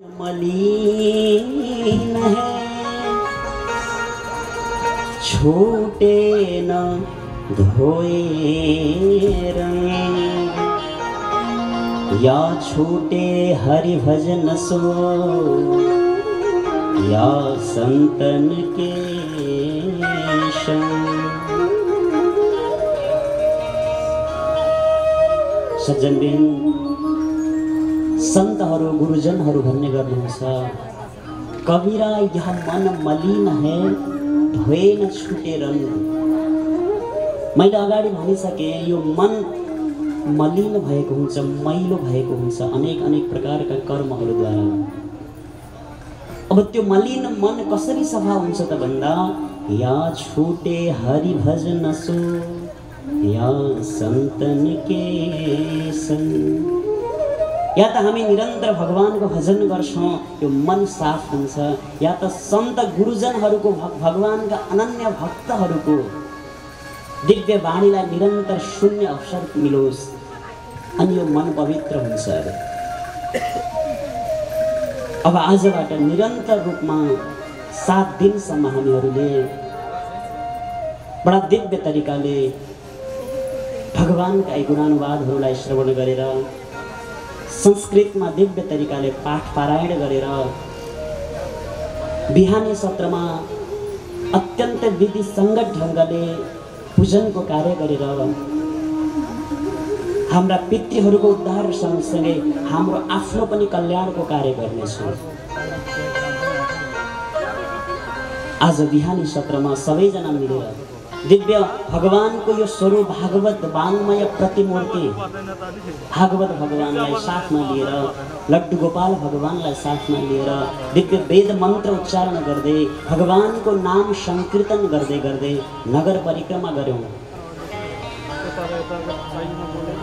मलिन है छूटे न धोए रंग, या छूटे हरि भजन सो या संतन के संग। सज्जनबिन सन्तहरू गुरुजनहरू भन्ने गर्नुहुन्छ, कबीरा यह मन मलिन है धोएन छुटे रंग। मैले अगाडि भनिसके यो मन मलिन भएको हुन्छ, मैलो भएको हुन्छ अनेक अनेक प्रकारका कर्महरूद्वारा। अब त्यो मलिन मन कसरी सफा हुन्छ त भन्दा, या छुटे हरि भजन सो या संतन के संग। या त हामी निरन्तर भगवानको भजन गर्छौं, यो मन साफ हुन्छ, या त सन्त गुरुजनहरूको भगवानका अनन्य भक्तहरूको दिव्य वाणीलाई निरन्तर सुन्ने अवसर मिलोस् अनि यो मन पवित्र हुन्छ। अब आजबाट निरन्तर रूपमा 7 दिनसम्म हामीहरूले बडा दिव्य तरिकाले भगवानका यी गुणानुवादहरूलाई श्रवण गरेर, संस्कृतमा दिव्य तरिकाले पाठ पारायण गरेर, बिहानी सत्रमा अत्यन्त विधि संगत ढङ्गले पूजनको कार्य गरेर हाम्रा पितृहरूको उद्धार सँगसँगै हाम्रो आफ्नो पनि कल्याणको कार्य गर्नेछौँ। आज बिहानी सत्रमा सबैजना मिलेर दिव्य भगवानको यो स्वरूप भागवत वाङ्मय प्रतिमूर्ति भागवत भगवानलाई साथमा लिएर, लड्डु गोपाल भगवानलाई साथमा लिएर दिव्य वेद मन्त्र उच्चारण गर्दै भगवानको नाम संकीर्तन गर्दै गर्दै नगर परिक्रमा गर्यौं,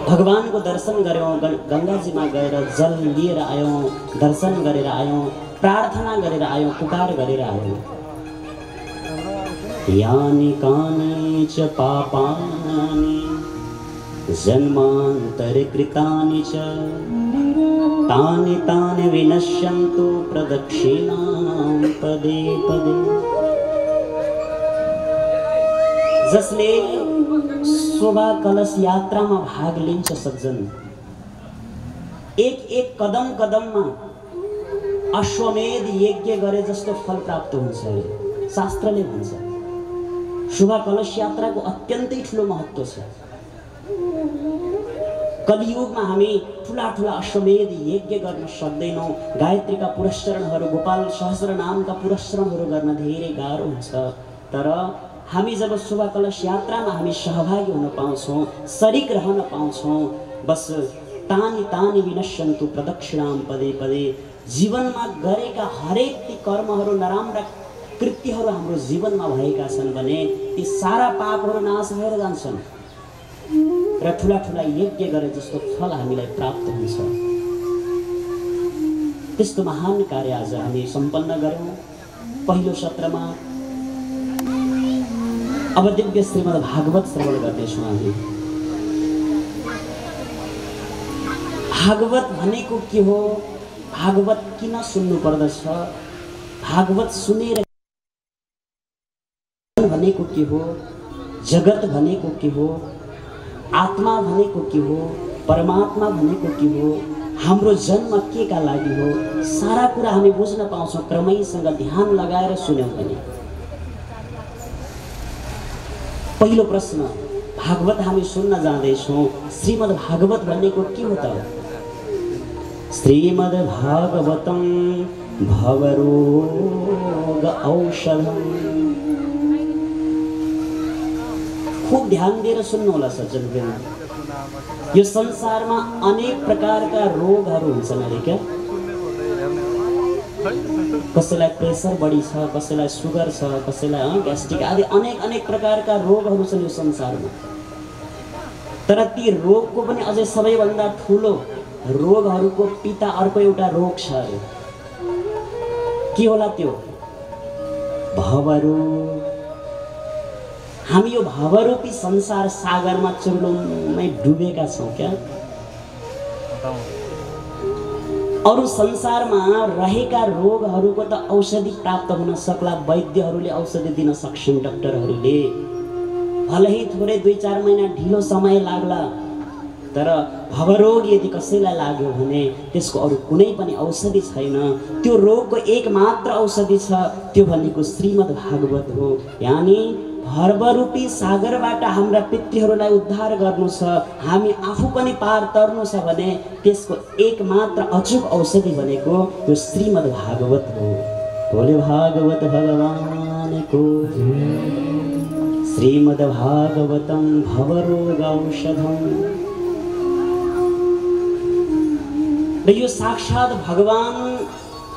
भगवानको दर्शन गर्यौं, गंगाजीमा गएर जल लिएर आयौं, दर्शन गरेर आयौं, प्रार्थना गरेर आयौं, पुकार गरेर आयौं। यानि कानि च पापानि जन्मान्तरकृतानि च तानि तानि विनश्यन्तु प्रदक्षिणां पदे पदे। जसले शोभा कलश यात्रामा भाग लिन्छ सज्जन, एक एक कदम कदममा अश्वमेध यज्ञ गरे जस्तो फल प्राप्त हुन्छ अरे शास्त्रले भन्छ। शोभा कलश यात्राको अत्यन्तै ठुलो महत्त्व छ। कलियुगमा हामी ठुला ठुला अश्वमेध यज्ञ गर्न सक्दैनौँ। गायत्रीका पुरस्चरणहरू, गोपाल सहस्र नामका पुरस्चरणहरू गर्न धेरै गाह्रो हुन्छ। तर हामी जब शोभा कलश यात्रामा हामी सहभागी हुन पाउँछौँ, शरीक रहन पाउँछौँ, बस तानि तानि विनश्यन्तु प्रदक्षिणां पदे पदे। जीवनमा गरेका हरेक ती कर्महरू, नराम्रा कृत्यहरू हाम्रो जीवनमा भएका छन् भने ती सारा पापहरू नाश भएर जान्छन् र ठुला ठुला यज्ञ गरे जस्तो फल हामीलाई प्राप्त हुन्छ। त्यस्तो महान कार्य आज हामी सम्पन्न गर्यौं पहिलो सत्रमा। अब दिव्य श्रीमद् भागवत श्रवण गर्नेछौँ हामी। भागवत भनेको के हो, भागवत किन सुन्नु पर्दछ, भागवत सुनेर भनेको के हो, जगत भनेको के हो, आत्मा भनेको के हो, परमात्मा भनेको के हो, हाम्रो जन्म के का लागि हो, सारा कुरा हामी बुझ्न पाउँछौँ क्रमैसँग ध्यान लगाएर सुन्यौं भने। पहिलो प्रश्न, भागवत हामी सुन्न जाँदैछौँ, श्रीमद् भागवत भनेको के हो त? श्रीमद् भागवतं भवरोग औषधम्। खूब ध्यान दिएर सुन्नु होला सज्जनबिन। यो संसारमा अनेक प्रकारका रोगहरू हुन्छन् अरे क्या। कसैलाई प्रेसर बढी छ, कसैलाई सुगर छ, कसैलाई ग्यास्ट्रिक आदि अनेक अनेक प्रकारका रोगहरू छन् यो संसारमा। तर ती रोगको पनि अझै सबैभन्दा ठुलो रोगहरूको पिता अर्को एउटा रोग छ अरे। के होला त्यो? भवरोग। हामी यो भवरूपी संसार सागरमा चुर्लुम्मै डुबेका छौँ क्या। अरु संसारमा रहेका रोगहरूको त औषधि प्राप्त हुन सक्ला, वैद्यहरूले औषधि दिन सक्छन्, डाक्टरहरूले भलै थोरै 2-4 महिना ढिलो समय लाग्ला, तर भवरोग यदि कसैलाई लाग्यो भने त्यसको अरु कुनै पनि औषधि छैन। त्यो रोगको एक मात्र औषधि छ, त्यो भनेको श्रीमद् भागवत हो। यानी भवरूपी सागरबाट हाम्रा पितृहरूलाई उद्धार गर्नु छ, हामी आफू पनि पार तर्नु छ भने त्यसको एक मात्र अचूक औषधि भनेको त्यो श्रीमद् भागवत हो। बोले भागवत भगवानको श्रीमद् भागवतम भवरोग औषधम। र यो साक्षात भगवान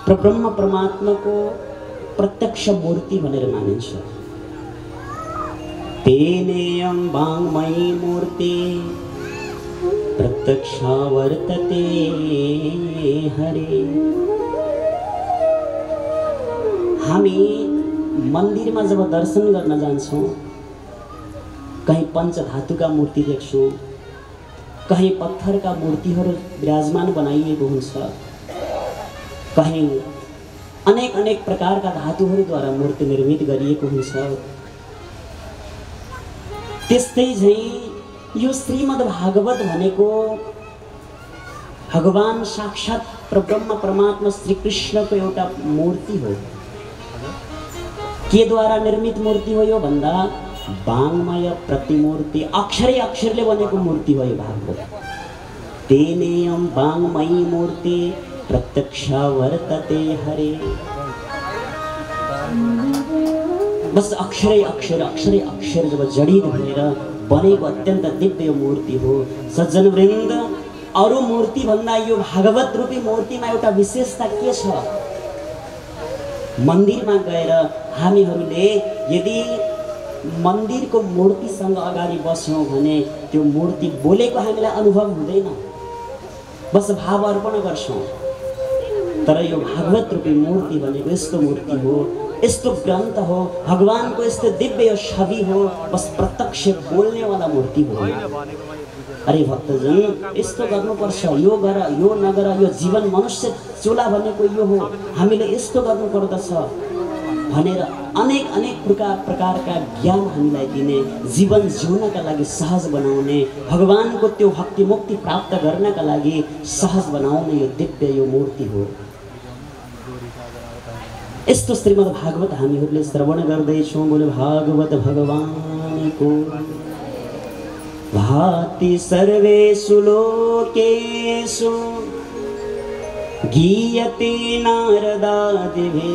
ब्रह्म परमात्माको प्रत्यक्ष मूर्ति भनेर मानिन्छ। तेनेयं वाङ्मयी मूर्ति प्रत्यक्षा वर्तते हरे। हामी मन्दिरमा जब दर्शन गर्न जान्छौँ, कहीँ पञ्चधातुका मूर्ति देख्छौँ, कहीं पत्थर का मूर्तिहरू विराजमान बनाइएको हुन्छ, कहीं अनेक अनेक प्रकारका धातुहरूद्वारा मूर्ति निर्मित गरिएको हुन्छ। त्यस्तै झैं यो श्रीमद् भागवत भनेको भगवान साक्षात परब्रह्म परमात्मा श्री कृष्णको एउटा मूर्ति हो। के द्वारा निर्मित मूर्ति हो यो भन्दा वाङ्मय प्रतिमूर्ति, अक्षरै अक्षरले बनेको मूर्ति हो यो भागवत। तेनेयं वाङ्मयी मूर्ति प्रत्यक्षा वर्तते हरे। बस अक्षरै अक्षर जब जडित भएर बनेको अत्यन्त दिव्य मूर्ति हो। सज्जन वृन्द, अरु मूर्ति भन्दा यो भागवत रूपी मूर्तिमा एउटा विशेषता के छ? मन्दिरमा गएर हामीहरूले यदि मन्दिरको मूर्तिसँग अगाडि बस्यौँ भने त्यो मूर्ति बोलेको हामीलाई अनुभव हुँदैन, बस भाव अर्पण गर्छौँ। तर यो भागवत रूपी मूर्ति भनेको यस्तो मूर्ति हो, यस्तो ग्रन्थ हो, भगवानको यस्तो दिव्य छवि हो, बस प्रत्यक्ष बोल्नेवाला मूर्ति हो। अरे भक्तजन, यस्तो गर्नुपर्छ, यो गर, यो नगर, यो जीवन मनुष्य चोला भनेको यो हो, हामीले यस्तो गर्नुपर्दछ भनेर अनेक अनेक प्रकारका ज्ञान हामीलाई दिने, जीवन जिउनका लागि सहज बनाउने, भगवानको त्यो भक्ति मुक्ति प्राप्त गर्नका लागि सहज बनाउने यो दिव्य यो मूर्ति हो। यस्तो श्रीमद् भागवत हामीहरूले श्रवण गर्दैछौँ। बोले भागवत भगवानको। भाति सर्वेषु लोकेषु गीयते नारदादिभिः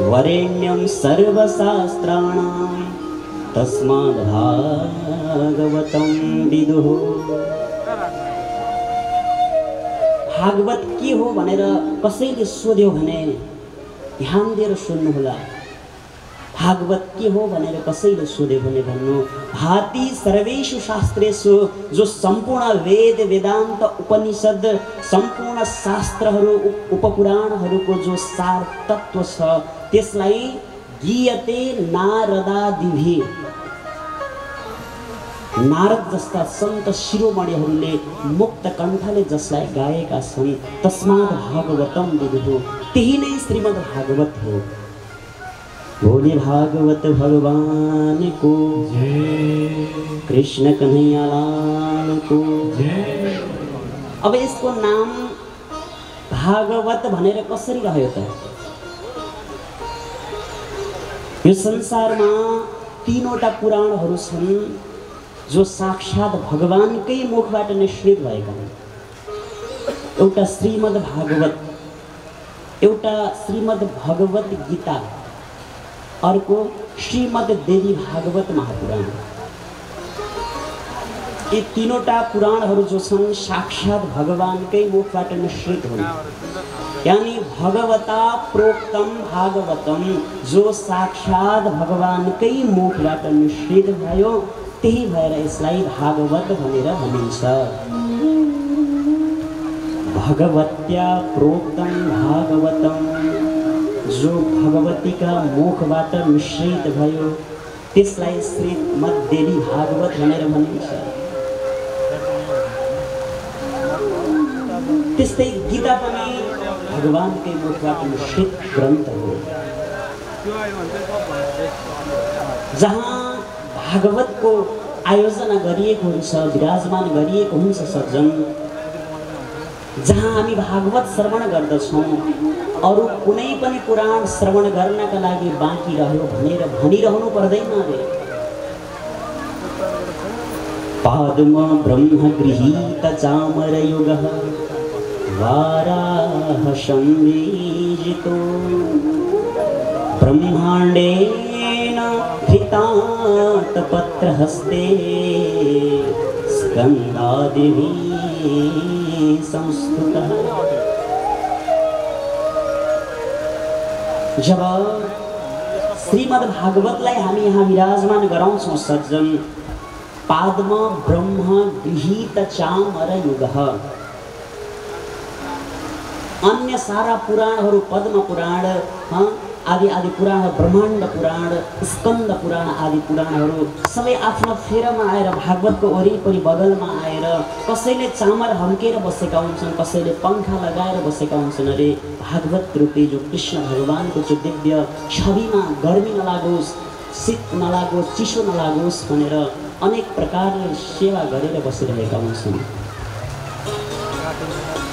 वरेण्यं सर्वशास्त्राणां तस्माद् भागवतं विदुः। भागवत के हो भनेर कसैले सोध्यो भने ध्यान दिएर सुन्नुहोला। भागवत के हो भनेर कसैले सोध्यो भने भन्नु, भाति सर्वेषु शास्त्रेषु, जो सम्पूर्ण वेद वेदान्त उपनिषद सम्पूर्ण शास्त्रहरू उपपुराणहरूको जो सार तत्व छ त्यसलाई गीयते नारदादिभिः, नारद जस्ता सन्त शिरोमणिहरूले मुक्त कण्ठले जसलाई गाएका छन्, तस्माद् भागवतं विदुः, त्यही नै श्रीमद् भागवत हो। बोले भागवत भगवान को जय, कृष्ण कन्हैया लाल को जय। अब यसको नाम भागवत भनेर कसरी रह्यो त? यो संसारमा तीनवटा पुराणहरू छन् जो साक्षात भगवानकै मुखबाट निश्चित भएका हुन्। एउटा श्रीमद् भागवत, एउटा श्रीमद् भगवत गीता, अर्को श्रीमद् देवी भागवत महापुराण। यी तीनवटा पुराणहरू जो छन् साक्षात भगवानकै मुखबाट निश्चित हुन्। यानी भगवता प्रोक्तम भागवतम, जो साक्षात भगवानकै मुखबाट निश्चित भयो, त्यही भएर यसलाई भागवत भनेर भनिन्छ। भगवत्या प्रोक्तम भागवतम, जो भगवतीका मुखबाट मिश्रित भयो त्यसलाई श्रीमद्देवी भागवत भनेर भनिन्छ। त्यस त्यस्तै गीता पनि भगवानकै मुखबाट निश्चित ग्रन्थ हो, जहाँ भागवतको आयोजना गरिएको हुन्छ, विराजमान गरिएको हुन्छ सज्जन। जहाँ हामी भागवत श्रवण गर्दछौँ, अरू कुनै पनि पुराण श्रवण गर्नका लागि बाँकी रह्यो भनेर भनिरहनु पर्दैन रे। पाद्म ब्रह्म गृहीत चामरयुगः वाराह संवीजितो ब्रह्माण्डेन धृतात् पत्रहस्ते स्कन्दादिभिः संस्तुतः। जब श्रीमद् भागवतलाई हामी यहाँ विराजमान गराउँछौँ सज्जन, पाद्म ब्रह्म गृहीत चामरयुगः, अन्य सारा पुराणहरू, पद्म पुराण आदि आदि पुराण, ब्रह्माण्ड पुराण, स्कन्द पुराण आदि पुराणहरू सबै आफ्नो फेरमा आएर भागवतको वरिपरि बगलमा आएर कसैले चामर हम्केर बसेका हुन्छन्, कसैले पङ्खा लगाएर बसेका हुन्छन्। अरे भागवत रूपी जो कृष्ण भगवानको जो दिव्य छविमा गर्मी नलागोस्, शीत नलागोस्, चिसो नलागोस् भनेर अनेक प्रकारले सेवा गरेर बसिरहेका हुन्छन्।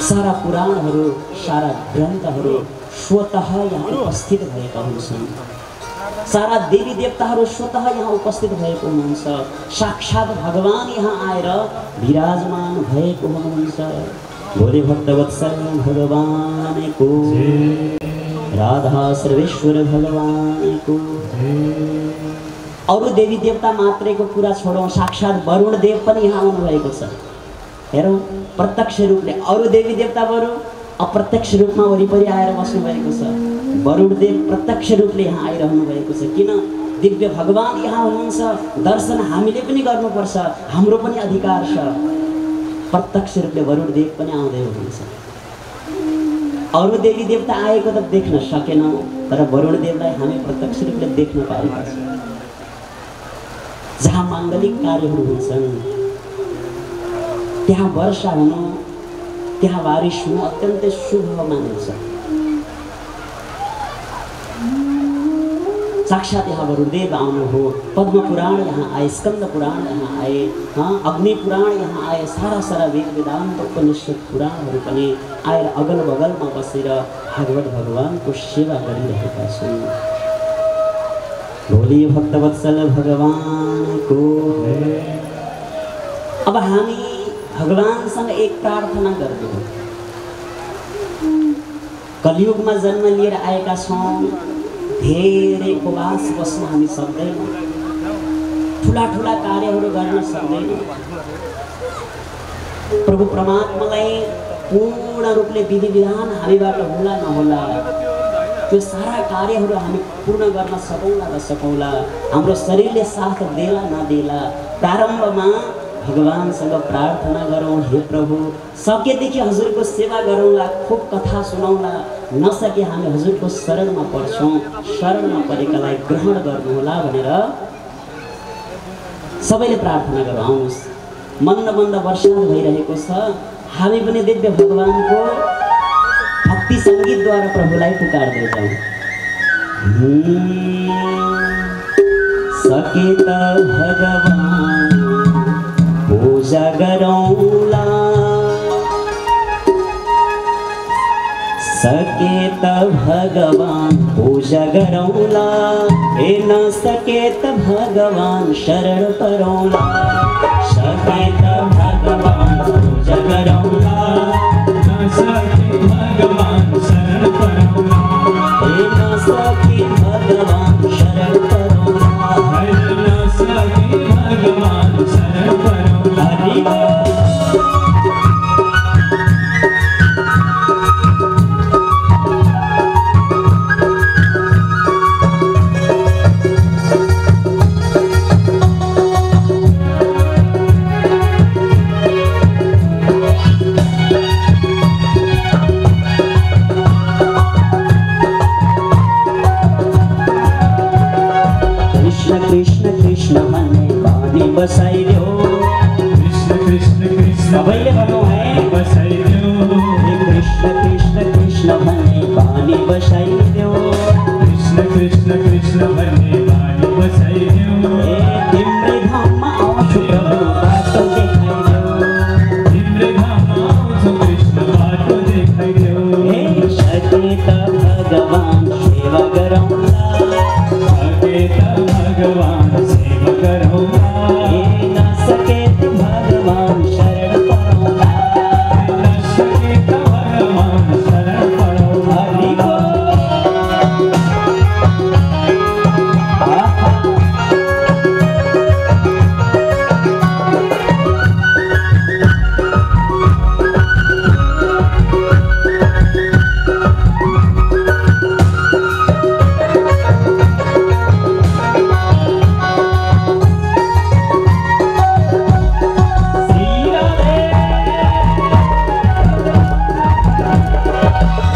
सारा पुराणहरू, सारा ग्रन्थहरू स्वतः यहाँ उपस्थित भएका हुन्छन्। सारा देवी देवताहरू स्वतः यहाँ उपस्थित भएको हुनुहुन्छ। साक्षात भगवान यहाँ आएर विराजमान भएको हुनुहुन्छ। बोले भक्तवत्सल भगवानको, राधा सर्वेश्वर भगवानको। अरू देवी देवता मात्रैको कुरा छोडौँ, साक्षात वरुण देव पनि यहाँ आउनुभएको छ। हेरौँ, प्रत्यक्ष रूपले अरू देवी देवता बरु अप्रत्यक्ष रूपमा वरिपरि आएर बस्नु भएको छ। वरुण देव प्रत्यक्ष रूपले यहाँ आइरहनु भएको छ। किन? दिव्य भगवान यहाँ हुनुहुन्छ, दर्शन हामीले पनि गर्नुपर्छ, हाम्रो पनि अधिकार छ। प्रत्यक्ष रूपले वरुण देव पनि आउँदै हुनुहुन्छ। अरू देवी देवता आएको त देख्न सकेनौँ, तर वरुण देवलाई हामी प्रत्यक्ष रूपले देख्न पाएका छौँ। जहाँ माङ्गलिक कार्यहरू हुन्छन् त्यहाँ वर्षा हुनु, त्यहाँ बारिश हुनु अत्यन्तै शुभ मानिन्छ। साक्षात यहाँ वरुणदेव आउनु हो। पद्म पुराण यहाँ आए, स्कंद पुराण यहाँ आए, अग्नि पुराण यहाँ आए, सारा सारा वेद वेदान्त उपनिषद पुराणहरू पनि आएर अगल बगलमा बसेर भागवत भगवानको सेवा गरिरहेका छन्। बोलिए भक्तवत्सल भगवानको। अब हामी भगवानसँग एक प्रार्थना गर्छौँ। कलियुगमा जन्म लिएर आएका छौँ, धेरै उपवास बस्न हामी सक्दैनौँ, ठुला ठुला कार्यहरू गर्न सक्दैनौँ। प्रभु परमात्मालाई पूर्ण रूपले विधि विधान हामीबाट होला नहोला, त्यो सारा कार्यहरू हामी पूर्ण गर्न सकौँला नसकौँला, हाम्रो शरीरले साथ देला नदेला, प्रारम्भमा भगवानसँग प्रार्थना गरौँ, हे प्रभु सकेदेखि हजुरको सेवा गरौँला, खूब कथा सुनाउँला, नसके हामी हजुरको शरणमा पर्छौँ, शरणमा परेकालाई ग्रहण गर्नुहोला भनेर सबैले प्रार्थना गरौँ। आउनुहोस्, मन्द मन्द वर्षा भइरहेको छ, हामी पनि दिव्य भगवानको भक्ति सङ्गीतद्वारा प्रभुलाई पुकार्दै जाउँ। सके त भगवान पूजा गरौँला, सके त भगवान पूजा गरौँला, ए न सके त भगवान शरण परौँला। सके त भगवान पूजा गरौँला, न सके भगवान शरण परौँला, ए न सके भगवान शरण परौँला, न सके भगवान शरण परौँला। कृष्ण कृष्ण भन्ने बानी बसाइदेऊ, कृष्ण कृष्ण कृष्ण सबैले भन्नु है बसाइदेऊ। बसाइदेऊ कृष्ण कृष्ण कृष्ण भन्ने बानी बसाइदेऊ तिम्रै धाममा आउँछु प्रभु बाटो देखाइदेऊ तिम्रै धाममा आउँछु कृष्ण बाटो देखाइदेऊ सके त भगवान सेवा गरौँला सके त भगवान सेवा गरौँला नसके त भगवान शरण परौँला नसके त भगवान शरण परौँला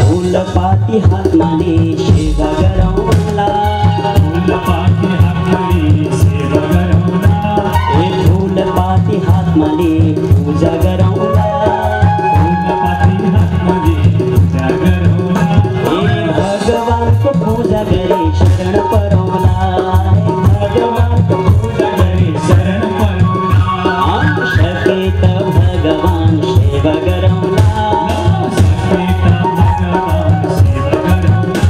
फूलपाती हातमा लिए सेवा गरौँला फूलपाती हातमा लिए सेवा गरौँला फूलपाती हातमा लिए पूजा गरौँला फूलपाती हातमा लिए पूजा गरौँला भगवानको पूजा गरी शरण परौँला भगवानको पूजा गरी शरण परौँला सके त भगवान सेवा गरौँला सके त भगवान सेवा गरौँला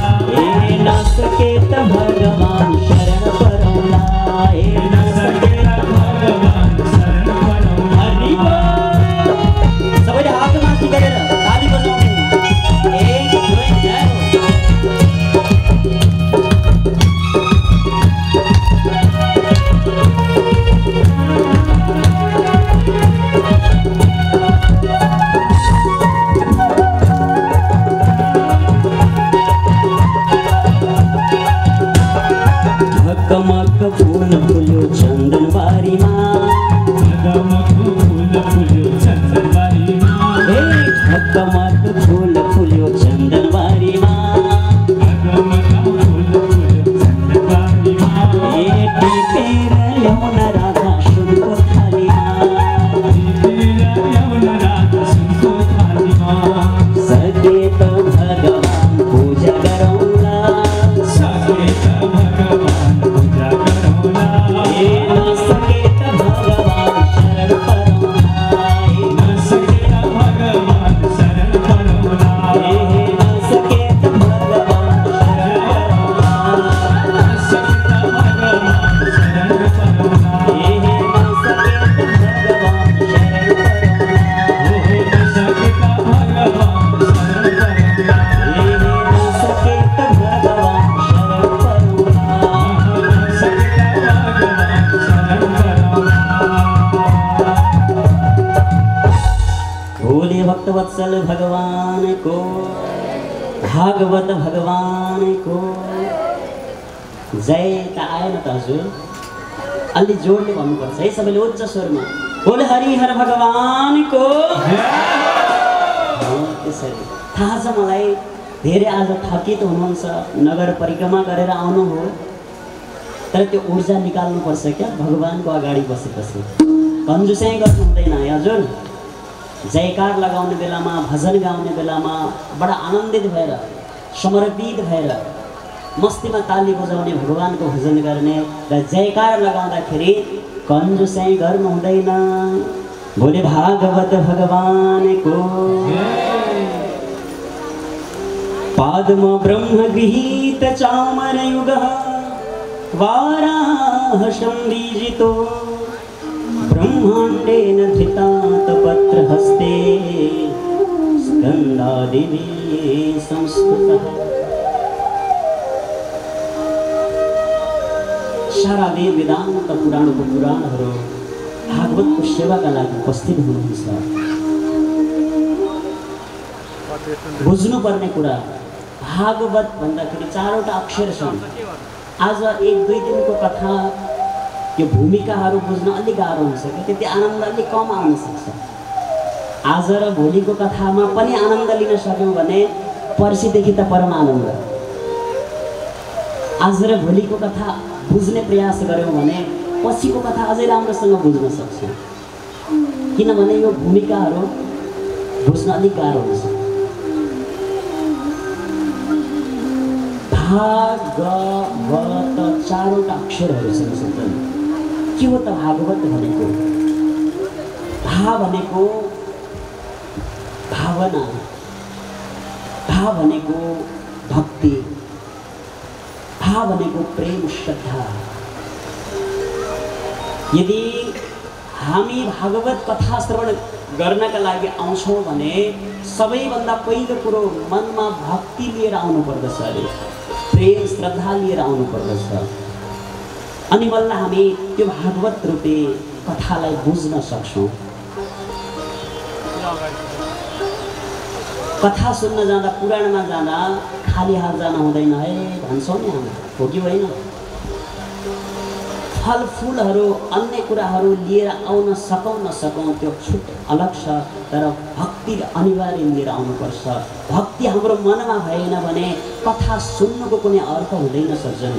नसके त भगवान शरण परौँला नसके त भगवान शरण परौँला सबैले हात माथि गरेर ताली बजाउने 1 2 3 ढकमक फूल फुल्यो चन्दनबारीमा ढकमक फूल फुल्यो चन्दनबारीमा ढकमक फूल फुल्यो चन्दनबारीमा ढकमक फूल फुल्यो चन्दनबारीमा टिपेर ल्याउन राधा सुनको थालीमा टिपेर ल्याउन राधा सुनको थालीमा सके त भगवान पूजा गरौँला सके त भगवान पूजा गरौँला नसके त भगवान शरण परौँला नसके त भगवान शरण परौँला नसके त भगवान शरण परौँला नसके त भगवान शरण परौँला नसके त भगवान शरण परौँला नसके त भगवान शरण परौँला नसके त भगवान शरण परौँला नसके त भगवान शरण परौँला भोले भक्तवत्सल भगवान को भागवत भगवान को जय त आएन त हजुर अलि जोडले भन्नुपर्छ है सबैले उच्च स्वरमा बोले हरिहर भगवान को त्यसरी थाहा छ मलाई धेरै आज थकित हुनुहुन्छ नगर परिक्रमा गरेर आउनु हो तर त्यो ऊर्जा निकाल्नुपर्छ क्या भगवानको अगाडि बसेपछि कन्जुसै गर्नु हुँदैन है हजुर जयकार लगाउने बेलामा भजन गाउने बेलामा बडा आनन्दित भएर समर्पित भएर मस्तीमा ताली बजाउने भगवानको भजन गर्ने र जयकार लगाउँदाखेरि कन्जुसै गर्नु हुँदैन भोले भागवत भगवानको पादम ब्रह्म गृहीत चामर युग वाराह संविजितो ब्रह्माण्डेन धृतात् पत्रहस्ते स्कन्दादिवी संस्कृतः सारा वेद वेदान्त पुराणको पुराणहरू भागवतको सेवाका लागि उपस्थित हुनुहुन्छ बुझ्नुपर्ने कुरा भागवत भन्दाखेरि 4वटा अक्षर छन् आज 1-2 दिनको कथा यो भूमिकाहरू बुझ्न अलिक गाह्रो हुन्छ कि त्यति आनन्द अलिक कम आउन सक्छ आज र भोलिको कथामा पनि आनन्द लिन सक्यौँ भने पर्सिदेखि त परम आनन्द आज र भोलिको कथा बुझ्ने प्रयास गऱ्यौँ भने पछिको कथा अझै राम्रोसँग बुझ्न सक्छौँ किनभने यो भूमिकाहरू बुझ्न अलिक गाह्रो हुन्छ भागवत चारवटा अक्षरहरू छन् सन्तान। के हो त भागवत भनेको? भा भनेको भावना, भा भनेको भक्ति, भा भनेको प्रेम श्रद्धा। यदि हामी भागवत कथा श्रवण गर्नका लागि आउँछौँ भने सबैभन्दा पहिलो कुरो मनमा भक्ति लिएर आउनु पर्दछ, अरे प्रेम श्रद्धा लिएर आउनु पर्दछ। अनि बल्ल हामी त्यो भागवत रूपी कथालाई बुझ्न सक्छौँ। कथा सुन्न जाँदा, पुराणमा जाँदा खाली हात जान हुँदैन है भन्छौँ नि हामी, हो कि होइन? फलफुलहरू अन्य कुराहरू लिएर आउन सकौँ नसकौँ त्यो छुट अलग छ, तर भक्ति अनिवार्य लिएर आउनुपर्छ। भक्ति हाम्रो मनमा भएन भने कथा सुन्नुको कुनै अर्थ हुँदैन सज्जन।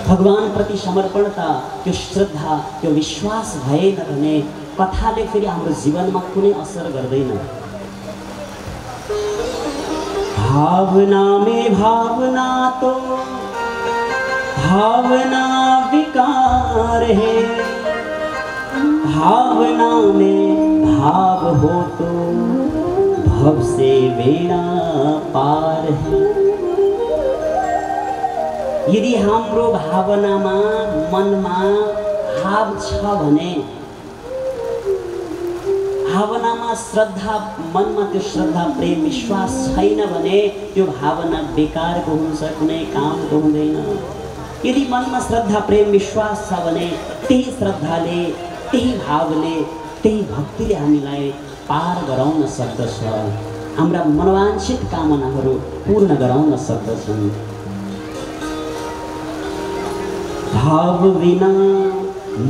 भगवानप्रति समर्पणता, त्यो श्रद्धा, त्यो विश्वास भएन भने कथाले फेरि हाम्रो जीवनमा कुनै असर गर्दैन। भावना में भावना तो भावना विकार है, भावना में भाव हो तो भव से बेड़ा पार है। यदि हाम्रो भावनामा मनमा भाव छ भने, भावनामा श्रद्धा, मनमा त्यो श्रद्धा प्रेम विश्वास छैन भने त्यो भावना बेकारको हुन्छ, कुनै कामको हुँदैन। यदि मनमा श्रद्धा प्रेम विश्वास छ भने त्यही श्रद्धाले, त्यही भावले, त्यही भक्तिले हामीलाई पार गराउन सक्दछ, हाम्रा मनोवाञ्छित कामनाहरू पूर्ण गराउन सक्दछन्। भाव बिना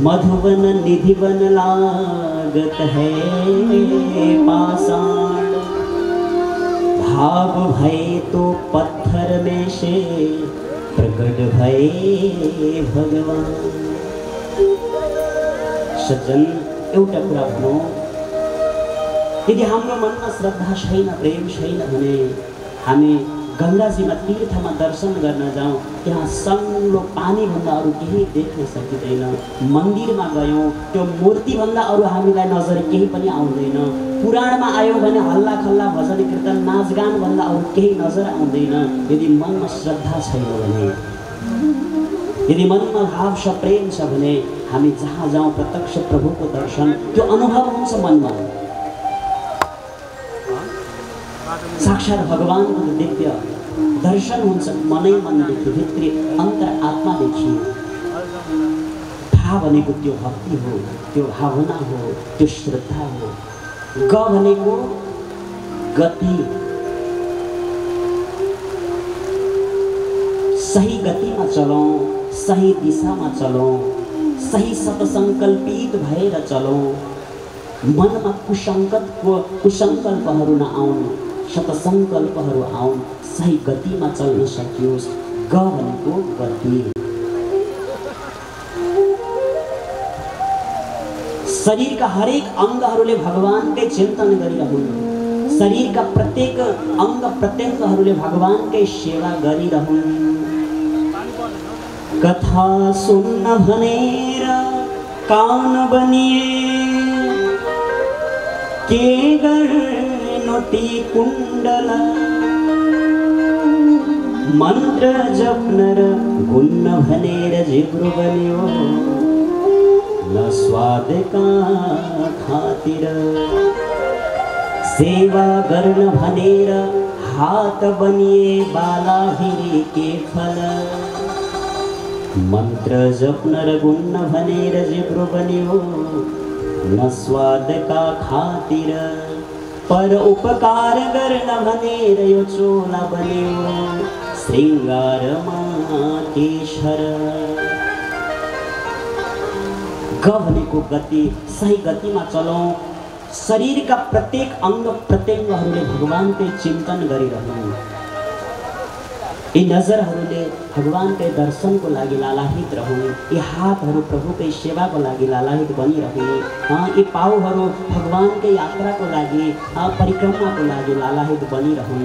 मधुवन निधिवन लागत है पाषाण, भाव भय तो पत्थर में से प्रकट भय भगवान। सज्जन, एउटा कुरा भनौँ, यदि हाम्रो मनमा श्रद्धा छैन, प्रेम छैन भने हामी गङ्गाजीमा तीर्थमा दर्शन गर्न जाउँ, त्यहाँ सङ्लो पानीभन्दा अरू केही देख्न सकिँदैन। मन्दिरमा गयौँ, त्यो मूर्तिभन्दा अरू हामीलाई नजर केही पनि आउँदैन। पुराणमा आयौँ भने हल्ला खल्ला भजन कीर्तन नाचगानभन्दा अरू केही नजर आउँदैन। यदि मनमा श्रद्धा छैन भने, यदि मनमा भाव छ, प्रेम छ भने हामी जहाँ जाउँ प्रत्यक्ष प्रभुको दर्शन, त्यो अनुभव हुन्छ मनमा। साक्षात भगवानको दिव्य दर्शन हुन्छ मनै मनदेखि, भित्री अन्तर आत्मादेखि। भा भनेको त्यो भक्ति हो, त्यो भावना हो, त्यो श्रद्धा हो। ग भनेको गति, सही गतिमा चलौँ, सही दिशामा चलौँ, सही सतसङ्कल्पित भएर चलौँ। मनमा कुसङ्कल्पहरू नआउन्, सतसङ्कल्पहरू आउन्, सही गतिमा चल्न सकियोस्। ग भनेको गति। शरीरका हरेक अङ्गहरूले भगवानकै चिन्तन गरिरहन्, शरीरका प्रत्येक अङ्ग प्रत्यङ्गहरूले भगवानकै सेवा गरिरहन्। कथा सुन्न भनेर कान बनिए, के गर्नु ती कुण्डल, मन्त्र जप्न र गुन्न भनेर जिब्रो बन्यो, न स्वादका खातिर। सेवा गर्न भनेर हात बनिए, बाला फेरि के फल, मन्त्र जप्न र गुन्न भनेर जिब्रो बन्यो, न स्वादका खातिर। पर उपकार गर्न भनेर यो चोला बन्यो, श्रृङ्गारमा केशर। ग भनेको गति, सही गतिमा चलौँ। शरीरका प्रत्येक अङ्ग प्रत्यङ्गहरूले भगवानकै चिन्तन गरिरहन्। यी नजरहरूले भगवानकै दर्शनको लागि लालायित रहन्, यी हातहरू प्रभुकै सेवाको लागि लालायित बनिरहन्, यी पाउहरू भगवानकै यात्राको लागि, परिक्रमाको लागि लालायित बनिरहन्।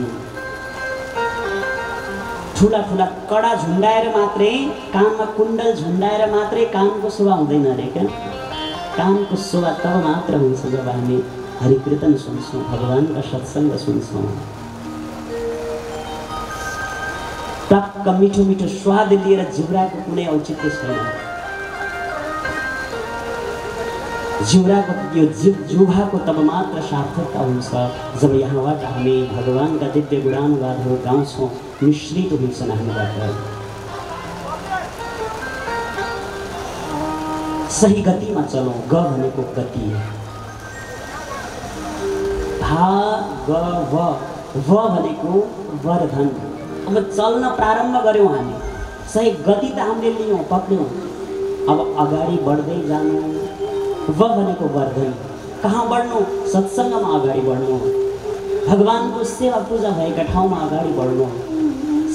ठुला ठुला कडा झुन्डाएर मात्रै, कानमा कुण्डल झुन्डाएर मात्रै कानको शोभा हुँदैन अरे क्या। कानको शोभा तब मात्र हुन्छ जब हामी हरिकीर्तन सुन्छौँ, भगवानका सत्सङ्ग सुन्छौँ। टक्क मिठो मिठो स्वाद लिएर जिब्राको कुनै औचित्य छैन। जिह्वाको तब मात्र सार्थकता हुन्छ जब यहाँबाट हामी भगवानका दिव्य गुणानुवादहरू गाउँछौँ, मिश्रित हुन्छन् हामीबाट। सही गतिमा चलौँ। ग भनेको गति, भा ग व भनेको वर्धन। अब चल्न प्रारम्भ गऱ्यौँ हामी, सही गति त हामीले लियौँ, पक्रियौँ, अब अगाडि बढ्दै जानु। व भनेको वर्धन, कहाँ बढ्नु? सत्सङ्गमा अगाडि बढ्नु, भगवानको सेवा पूजा भएका ठाउँमा अगाडि बढ्नु,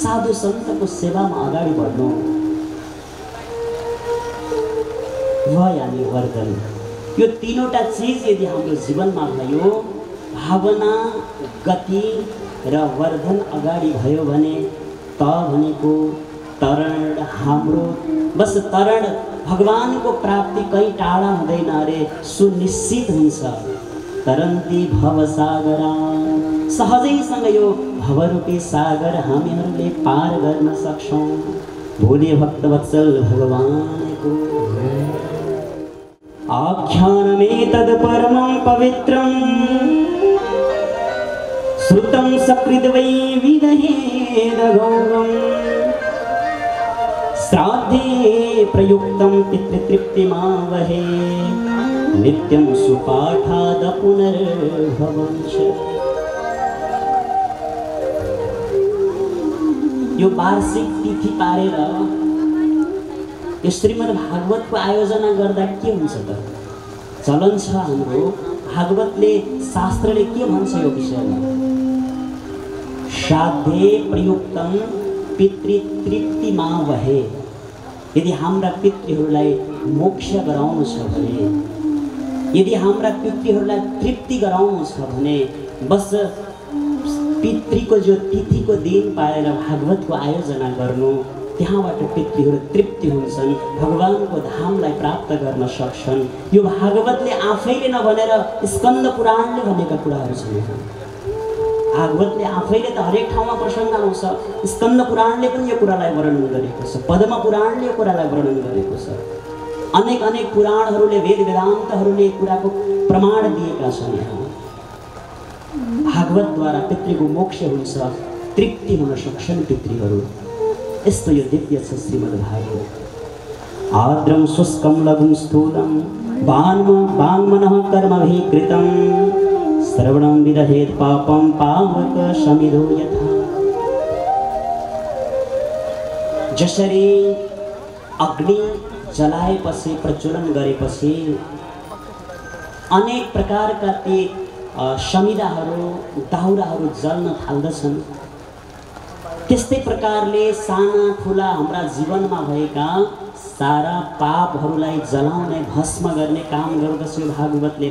साधु सन्तको सेवामा अगाडि बढ्नु। व यानि वर्धन। यो तीनवटा चिज यदि हाम्रो जीवनमा भयो, भावना, गति र वर्धन अगाडि भयो भने त भनेको तरण हाम्रो, बस तरण भगवानको प्राप्ति कहीँ टाढा हुँदैन अरे, सुनिश्चित हुन्छ। तरन्ती भवसागरा, सहजैसँग यो भवरूपी सागर हामीहरूले पार गर्न सक्छौँ। भोले भक्तवत्सल भगवानको आख्यानमेतद् परमं पवित्रं श्रुतं सकृद्वै विदहेदगौरवम् श्राद्धे प्रयुक्तं पितृतृप्तिमावहे नित्यं सुपाठाद पुनर्भवंश। यो वार्षिक तिथि पारेर यो श्रीमद् भागवतको आयोजना गर्दा के हुन्छ त? चलन छ हाम्रो, भागवतले शास्त्रले के भन्छ यो विषयमा? श्राद्धे प्रयुक्तं पितृतृप्तिमावहे। यदि हाम्रा पितृहरूलाई मोक्ष गराउनु छ भने, यदि हाम्रा पितृहरूलाई तृप्ति गराउनु छ भने, बस पितृको जो तिथिको दिन पाएर भागवतको आयोजना गर्नु, त्यहाँबाट पितृहरू तृप्ति हुन्छन्, भगवानको धामलाई प्राप्त गर्न सक्छन्। यो भागवतले आफैले नभनेर स्कन्द पुराणले भनेका कुराहरू छन्। भागवतले आफैले त हरेक ठाउँमा प्रसङ्ग आउँछ, स्कन्द पुराणले पनि यो कुरालाई वर्णन गरेको छ, पद्म पुराणले यो कुरालाई वर्णन गरेको छ। अनेक अनेक पुराणहरूले, वेद वेदान्तहरूले कुराको प्रमाण दिएका छन्। यहाँ भागवतद्वारा पितृको मोक्ष हुन्छ, तृप्ति हुन सक्छन् पितृहरू। यस्तो यो दिव्य छ श्रीमद् भागवत। आर्द्रं शुष्कं लघुं स्थूलं वाङ्मनः कर्मभिः कृतं श्रवणं विदहेत् पापं पावक शमिदो यथा। जसरी अग्नि जलाएपछि, प्रज्वलन गरेपछि अनेक प्रकारका ती शमिदाहरू, दाउराहरू जल्न थाल्दछन्, त्यस्तै प्रकारले साना ठुला हाम्रा जीवनमा भएका सारा पापहरूलाई जलाउने, भस्म गर्ने काम गर्दछ यो भागवतले, र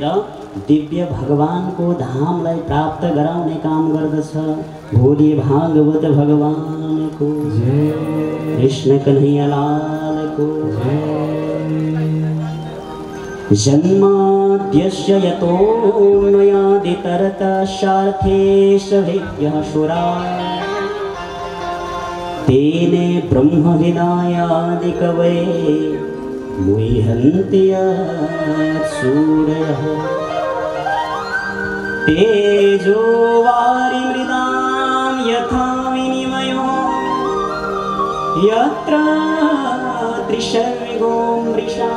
दिव्य भगवानको धामलाई प्राप्त गराउने काम गर्दछ। भोले भागवत भगवानको जय, कृष्ण कन्हैया लालको जय। जन्माद्यस्य यतोऽन्वयादितरतश्चार्थेष्वेभ्यः सुराः तेने ब्रह्मविदायादिकवये मुह्यन्ति सूरयः। तेजो वारिमृदां यथा विनिमयो यत्र त्रिशर्गो मृषा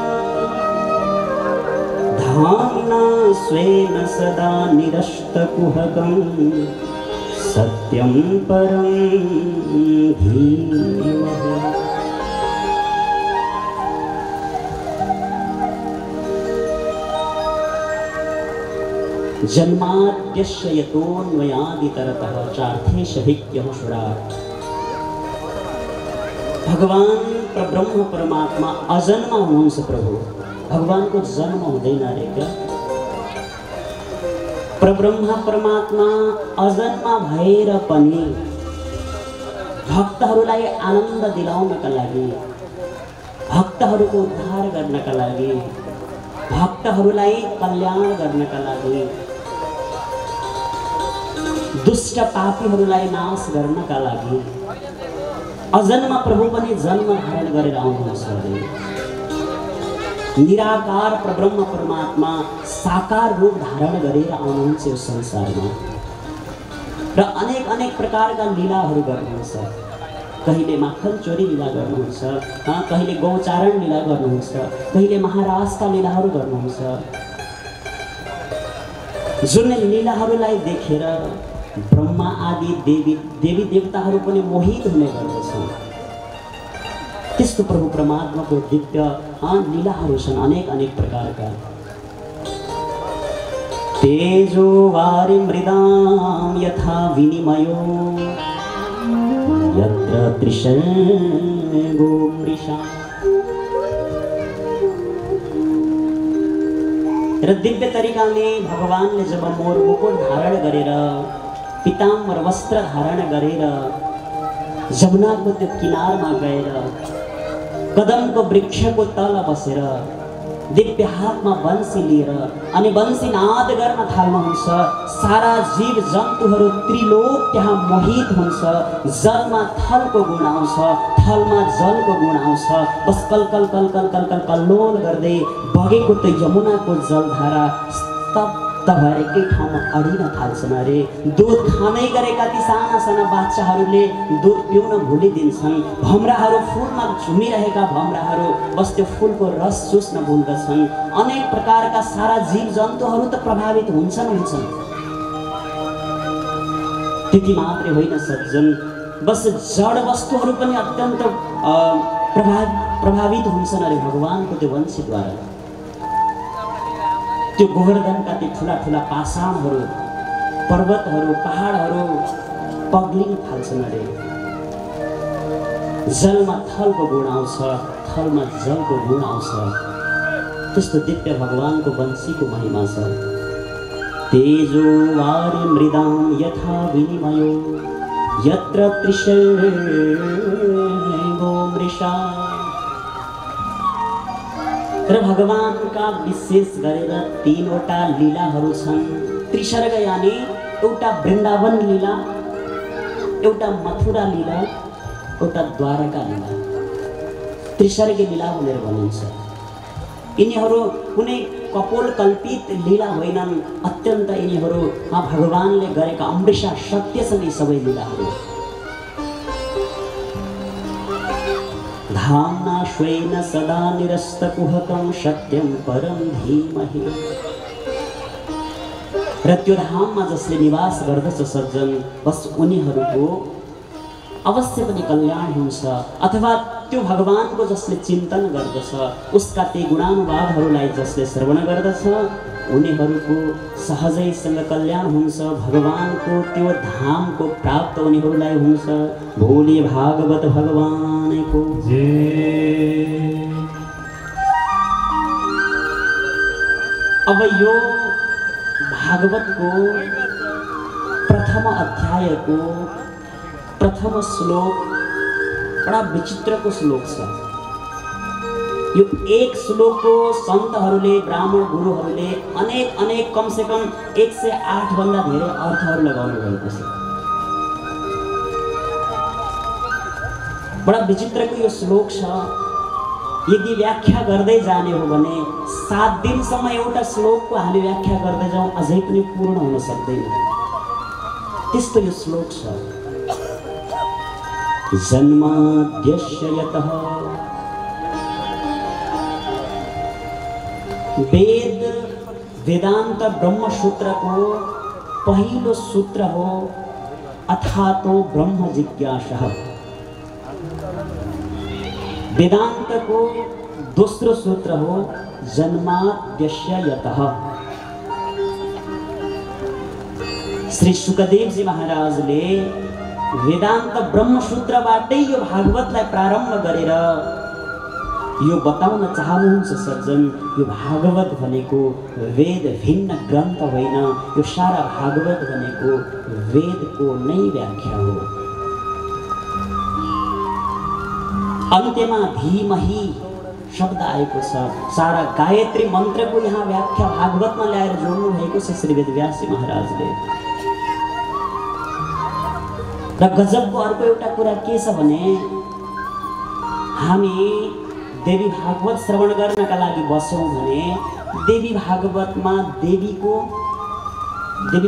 धाम्ना स्वेन सदा निरस्तकुहकं सत्यं परं धीमहि। जन्माद्यस्य यतोऽन्वयादितरतः चार्थेष्वेभ्यः सुराः। भगवान परब्रह्म परमात्मा अजन्म हुनुहुन्छ प्रभु। भगवानको जन्म हुँदैन रे क्या? परब्रह्म परमात्मा अजन्म भएर पनि भक्तहरूलाई आनन्द दिलाउनका लागि, भक्तहरूको उद्धार गर्नका लागि, भक्तहरूलाई कल्याण गर्नका लागि, दुष्ट पापीहरूलाई नाश गर्नका लागि अजन्म प्रभु पनि जन्म धारण गरेर आउनुहुन्छ। निराकार परब्रह्म परमात्मा साकार रूप धारण गरेर आउनुहुन्छ यो संसारमा र अनेक अनेक प्रकारका लीलाहरू गर्नुहुन्छ। कहिले माखन चोरी लीला गर्नुहुन्छ, कहिले गौचारण लीला गर्नुहुन्छ, कहिले महाराजका लीलाहरू गर्नुहुन्छ। जुन लीलाहरूलाई देखेर ब्रह्मा आदि देवी देवताहरू पनि मोहित हुने गर्दछन्। त्यस्तो प्रभु परमात्माको दिव्य लीलाहरू छन् अनेक अनेक प्रकारका। तेजो वारि मृदां यथा विनिमयो यत्र त्रिशर्गो मृषा। र दिव्य तरिकाले भगवानले जब मोर मुकुट धारण गरेर, पीताम्बर वस्त्र धारण गरेर जमुनाको त्यो किनारमा गएर कदमको वृक्षको तल बसेर दिव्य हातमा बंसी लिएर अनि बंसी नाद गर्न थाल्नुहुन्छ। सारा जीव जन्तुहरू त्रिलोक त्यहाँ मोहित हुन्छ। जलमा थलको गुण आउँछ, थलमा जलको गुण आउँछ। बस कल कल कल कल कल कल कल्लोल गर्दै बगेको त्यो यमुनाको जलधारा स्तब्ध भएर एकै ठाउँमा अडिन थाल्छन्। अरे दुध खाँदै गरेका ती साना साना बाच्छाहरूले दुध पिउन भुलिदिन्छन्। भमराहरू फुलमा झुमिरहेका भमराहरू बस त्यो फुलको रस चुस्न भुल्दछन्। अनेक प्रकारका सारा जीव जन्तुहरू त प्रभावित हुन्छन्। त्यति मात्रै होइन सज्जन, बस जड वस्तुहरू पनि अत्यन्त प्रभावित हुन्छन्। अरे भगवानको त्यो वंशीद्वारा त्यो गोवर्धनका ती ठुला ठुला पाषाणहरू, पर्वतहरू, पहाडहरू पग्लिन थाल्छन्। अरे जलमा थलको गुण आउँछ, थलमा जलको गुण आउँछ। त्यस्तो दिव्य भगवानको वंशीको महिमा छ। तेजो वारि मृदां यथा विनिमयो यत्र त्रिशर्गो मृषा। र भगवानका विशेष गरेर तीनवटा लीलाहरू छन्। त्रिसर्ग यानी एउटा वृन्दावन लीला, एउटा मथुरा लीला, एउटा द्वारका लीला। त्रिसर्ग लीला भनेर भनिन्छ। यिनीहरू कुनै कपोल कल्पित लीला होइनन्, अत्यन्त यिनीहरू भगवानले गरेका अमृषा सत्य छन् यी सबै लीलाहरू। धाम्ना श्वेन सदा निरस्तकुहकं सत्यं परं धीमहि। र त्यो धाममा जसले निवास गर्दछ सज्जन, बस उनीहरूको अवश्य पनि कल्याण हुन्छ। अथवा त्यो भगवानको जसले चिन्तन गर्दछ, उसका ती गुणानुवादहरूलाई जसले श्रवण गर्दछ, उनीहरूको सहजैसँग कल्याण हुन्छ। भगवानको त्यो धामको प्राप्त उनीहरूलाई हुन्छ। भोले भागवत भगवानको जय। अब यो भागवतको प्रथम अध्यायको प्रथम श्लोक बडा विचित्रको श्लोक छ। यो एक श्लोकको सन्तहरूले, ब्राह्मण गुरुहरूले अनेक अनेक कमसेकम 108 भन्दा धेरै अर्थहरू लगाउनु भएको छ। बडा विचित्रको यो श्लोक छ। यदि व्याख्या गर्दै जाने हो भने 7 दिनसम्म एउटा श्लोकको हामी व्याख्या गर्दै जाउँ अझै पनि पूर्ण हुन सक्दैन। त्यस्तो यो श्लोक छ। जन्माद्यस्य यतः वेद वेदांत ब्रह्मसूत्र को पहिलो सूत्र हो अथातो ब्रह्म जिज्ञासा। वेदांत को दूसरो सूत्र हो जन्माद्यस्य यतः। श्री सुखदेव जी महाराज ले वेदांत ब्रह्मसूत्रबाटै यो भागवतलाई प्रारम्भ गरेर यो बताउन चाहनुहुन्छ सज्जन, यो भागवत भनेको वेद भिन्न ग्रन्थ होइन। यो सारा भागवत भनेको वेदको नै व्याख्या हो। अन्त्यमा धीमहि शब्द आएको छ। सारा गायत्री मन्त्रको यहाँ व्याख्या भागवतमा ल्याएर जोड्नु भएको छ श्री वेदव्यास महाराजले। र गजबको अर्को एउटा कुरा के छ भने हामी देवी भागवत श्रवण गर्नका लागि बस्यौँ भने देवी भागवतमा देवी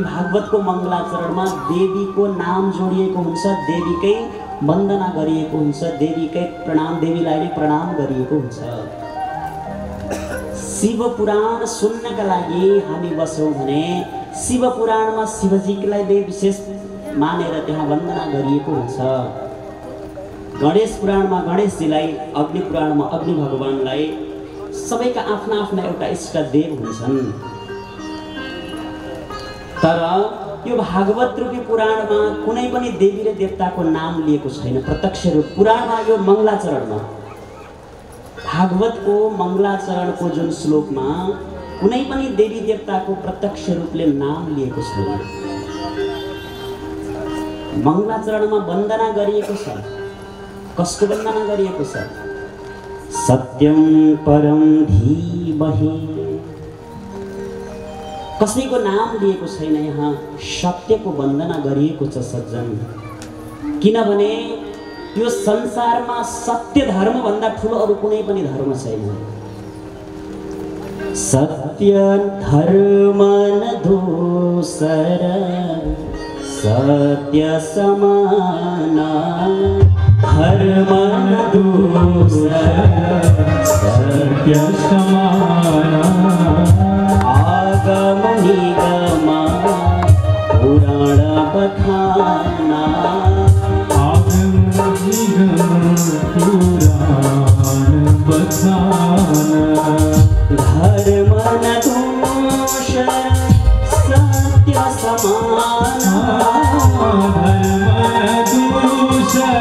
भागवतको मङ्गलाचरणमा देवीको नाम जोडिएको हुन्छ, देवीकै वन्दना गरिएको हुन्छ, देवीकै प्रणाम, देवीलाई नै प्रणाम गरिएको हुन्छ। शिव पुराण सुन्नका लागि हामी बस्यौँ भने शिव पुराणमा शिवजीलाई विशेष मानेर त्यहाँ वन्दना गरिएको हुन्छ। गणेश पुराणमा गणेशजीलाई, अग्नि पुराणमा अग्नि भगवानलाई, सबैका आफ्ना आफ्ना एउटा इष्ट देव हुन्छन्। तर यो भागवत रूपी पुराणमा कुनै पनि देवी र देवताको नाम लिएको छैन प्रत्यक्ष रूप। पुराणमा यो मङ्गलाचरणमा भागवतको मङ्गलाचरणको जुन श्लोकमा कुनै पनि देवी देवताको प्रत्यक्ष रूपले नाम लिएको छैन। मङ्गलाचरणमा वन्दना गरिएको छ। कसको वन्दना गरिएको छ? सत्यम परम धीमहि। कसैको नाम लिएको छैन, यहाँ सत्यको वन्दना गरिएको छ सज्जन। किनभने यो संसारमा सत्य धर्म भन्दा ठुलो अरू कुनै पनि धर्म छैन। सत्य धर्म न दोसर सत्य समान, धर्म न दोसर सत्य समान। आगम निगम पुराण बखाना, आगम निगम पुराण बखाना। धर्म न दोषर सत्य समान, धर्म दूसर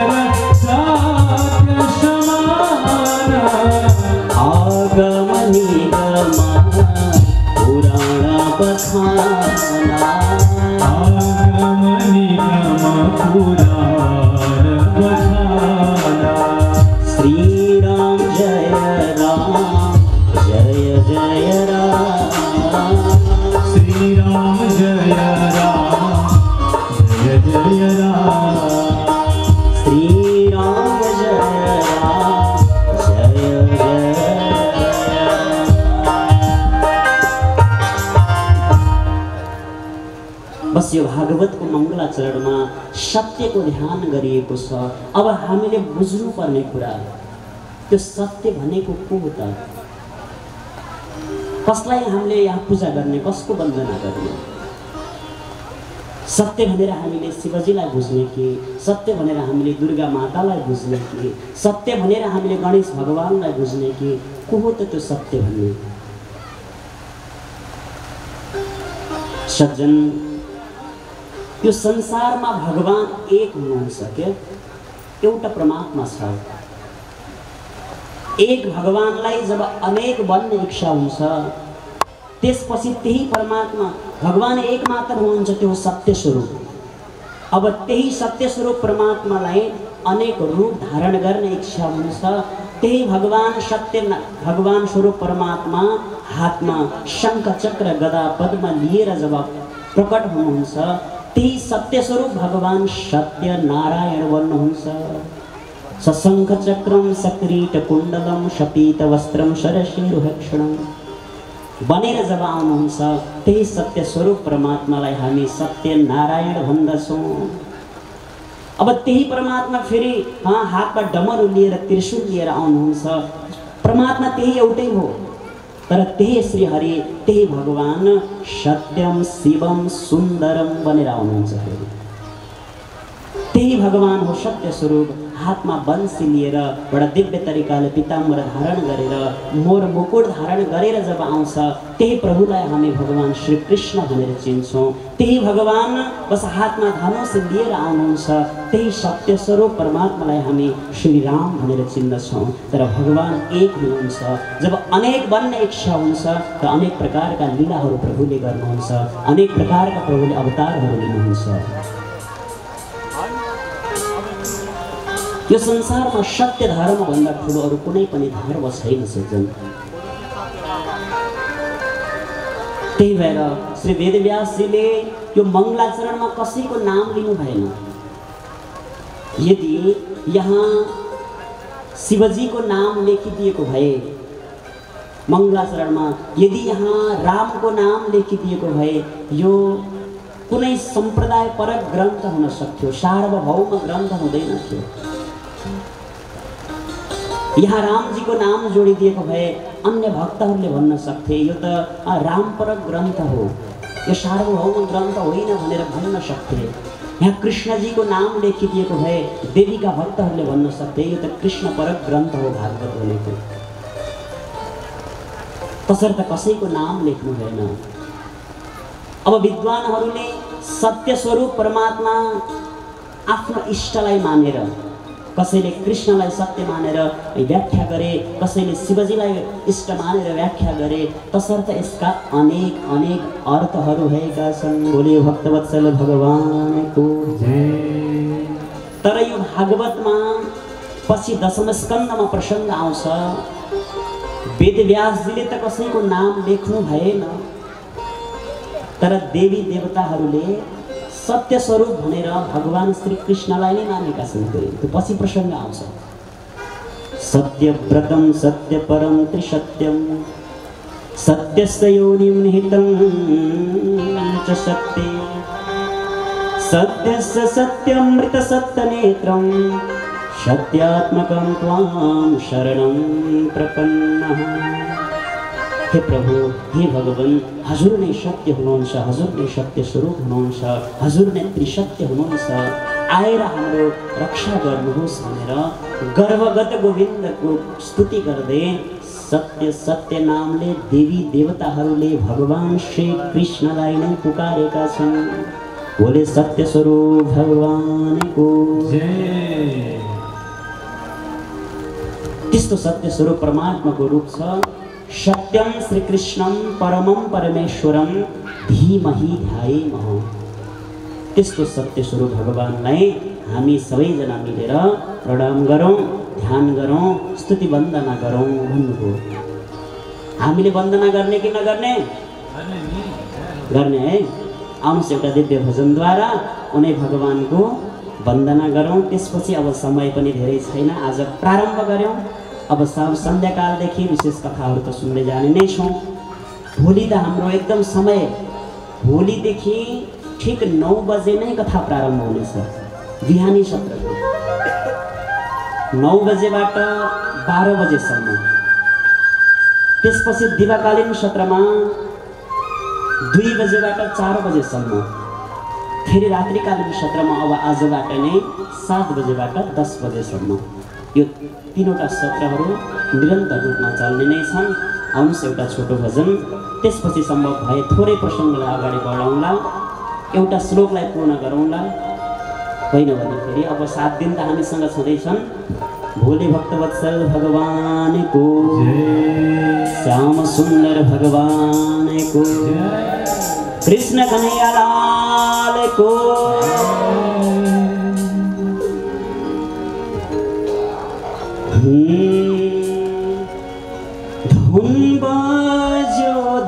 सत्य समान। आगम निगम पुराण बखाना, आगम निगम पुराण बखाना। श्री राम जय राम जय जय राम, श्री राम जय राम जय जय राम। श्री राम जय राम जय जय। बस यो भागवतको मङ्गलाचरणमा सत्यको ध्यान गरिएको छ। अब हामीले बुझ्नुपर्ने कुरा त्यो सत्य भनेको को हो त? कसलाई हामीले यहाँ पूजा गर्ने, कसको वन्दना गर्ने? सत्य भनेर हामीले शिवजीलाई बुझ्ने कि सत्य भनेर हामीले दुर्गा मातालाई बुझ्ने कि सत्य भनेर हामीले गणेश भगवानलाई बुझ्ने कि को हो त त्यो सत्य भन्ने? सज्जन, यो संसारमा भगवान एक हुनुहुन्छ क्या, एउटा परमात्मा छ। एक भगवानलाई जब अनेक बन्ने इच्छा हुन्छ त्यसपछि त्यही परमात्मा भगवान एक मात्र हुनुहुन्छ, त्यो सत्य स्वरूप। अब त्यही सत्य स्वरूप परमात्मालाई अनेक रूप धारण गर्ने इच्छा हुन्छ। त्यही भगवान सत्य भगवान स्वरूप परमात्मा हातमा शङ्ख चक्र गदा पद्म लिएर जब प्रकट हुनुहुन्छ त्यही सत्य स्वरूप भगवान सत्य नारायण बन्नुहुन्छ। सशङ्ख चक्रम सकिरीट कुण्डलम शपीत वस्त्रम शरशिरुहक्षणम बनेर जब आउनुहुन्छ त्यही सत्य स्वरूप परमात्मालाई हामी सत्य नारायण भन्दछौँ। अब त्यही परमात्मा फेरि हातमा डमरू लिएर त्रिशूल लिएर आउनुहुन्छ। परमात्मा त्यही एउटै हो, तर त्यही श्रीहरि त्यही भगवान सत्यम शिवम सुन्दरम बनेर आउनुहुन्छ। त्यही भगवान हो सत्य स्वरूप। हातमा बंशी लिएर बडा दिव्य तरिकाले पिताम्बर धारण गरेर मोर मुकुट धारण गरेर जब आउँछ त्यही प्रभुलाई हामी भगवान श्री कृष्ण भनेर चिन्छौँ। त्यही भगवान बस हातमा धनुष लिएर आउनुहुन्छ। त्यही सत्य स्वरूप परमात्मालाई हामी श्री राम भनेर चिन्दछौँ। तर भगवान एक हुनुहुन्छ। जब अनेक बन्ने इच्छा हुन्छ र अनेक प्रकारका लीलाहरू प्रभुले गर्नुहुन्छ, अनेक प्रकारका प्रभुले अवतारहरू लिनुहुन्छ। यो संसारमा सत्य धर्म भन्दा ठुलो अरू कुनै पनि धर्म छैन सज्जन। त्यही भएर श्री वेदव्यासजीले यो मङ्गलाचरणमा कसैको नाम लिनु भएन। यदि यहाँ शिवजीको नाम लेखिदिएको भए, मङ्गलाचरणमा यदि यहाँ रामको नाम लेखिदिएको भए यो कुनै सम्प्रदाय परक ग्रन्थ हुन सक्थ्यो, सार्वभौम ग्रन्थ हुँदैन थियो। यहाँ रामजीको नाम जोडिदिएको भए अन्य भक्तहरूले भन्न सक्थे यो त रामपरक ग्रन्थ हो, यो सार्वभौम ग्रन्थ होइन भनेर भन्न सक्थे। यहाँ कृष्णजीको नाम लेखिदिएको भए देवीका भक्तहरूले भन्न सक्थे यो त कृष्णपरक ग्रन्थ हो भागवत भनेको। तसर्थ कसैको नाम लेख्नु भएन। अब विद्वानहरूले सत्य स्वरूप परमात्मा आफ्नो इष्टलाई मानेर, कसैले कृष्णलाई सत्य मानेर व्याख्या गरे, कसैले शिवजीलाई इष्ट मानेर व्याख्या गरे। तसर्थ यसका अनेक अनेक अर्थहरू भएका छन्। बोले भक्तवत्सल भगवानको जय। तर यो भागवतमा पछि दशम स्कन्धमा प्रसङ्ग आउँछ, वेदव्यासजीले त कसैको नाम लेख्नु भएन, तर देवी देवताहरूले सत्य स्वरूप भनेर भगवान श्री कृष्णलाई नै मानेका छन्। त्यो पछि प्रसङ्ग आउँछ। सत्यव्रतं सत्यपरं त्रिसत्यं सत्यस्य योनिं निहितं च सत्ये सत्यस्य सत्यमृत सत्यनेत्रं सत्यात्मकं त्वां शरणं प्रपन्नः। हे प्रभु, हे भगवान, हजुर नै सत्य हुनुहुन्छ, हजुर नै सत्य स्वरूप हुनुहुन्छ, हजुर नै त्रिसत्य हुनुहुन्छ, आएर हाम्रो रक्षा गर्नुहोस् भनेर गर्वगत गोविन्दको स्तुति गर्दै सत्य सत्य नामले देवी देवताहरूले भगवान श्री कृष्णलाई नै पुकारेका छन्। बोले सत्य स्वरूप भगवानको जय। त्यस्तो सत्य स्वरूप परमात्माको रूप छ। सत्यम श्रीकृष्णं परमं परमेश्वरं धीमहि ध्यायेमः। त्यस्तो सत्य स्वरूप भगवानलाई हामी सबैजना मिलेर प्रणाम गरौँ, ध्यान गरौँ, स्तुति वन्दना गरौँ भन्नुभयो। हामीले वन्दना गर्ने कि नगर्ने? गर्ने है। आउनुहोस् एउटा दिव्य भजनद्वारा उनै भगवानको वन्दना गरौँ। त्यसपछि अब समय पनि धेरै छैन, आज प्रारम्भ गऱ्यौँ। अब सन्ध्याकालदेखि विशेष कथाहरू त सुन्दै जाने नै छौँ। भोलि त हाम्रो एकदम समय, भोलिदेखि ठिक 9 बजे नै कथा प्रारम्भ हुनेछ। बिहानी सत्रको 9 बजेबाट 12 बजेसम्म, त्यसपछि दिवाकालीन सत्रमा 2 बजेबाट 4 बजेसम्म, फेरि रात्रिकालीन सत्रमा अब आजबाट नै 7 बजेबाट 10 बजेसम्म। यो 3वटा सत्रहरू निरन्तर रूपमा चल्ने नै छन्। आउनुहोस् एउटा छोटो भजन, त्यसपछि सम्भव भए थोरै प्रसङ्गलाई अगाडि बढाउँला, एउटा श्लोकलाई पूर्ण गरौँला। होइन भने फेरि अब 7 दिन त हामीसँग छँदैछन्। भोले भक्तवत्सल भगवानको जय, श्याम सुन्दर भगवानको जय, कृष्ण कन्हैया लालको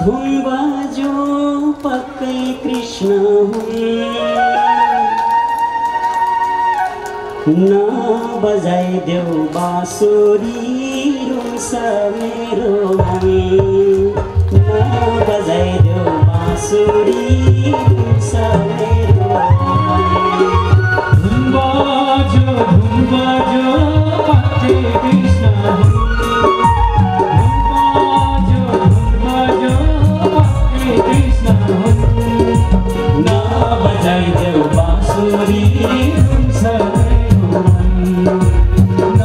धुन बाजो पक्कै कृष्ण न बजाइदेऊ बाँसुरी रुन्छ मेरो मन, न बजाइदेऊ बाँसुरी रुन्छ मेरो मन। धुन बाजो पक्कै कृष्ण, न बजाइदेऊ बाँसुरी रुन्छ मेरो मन, न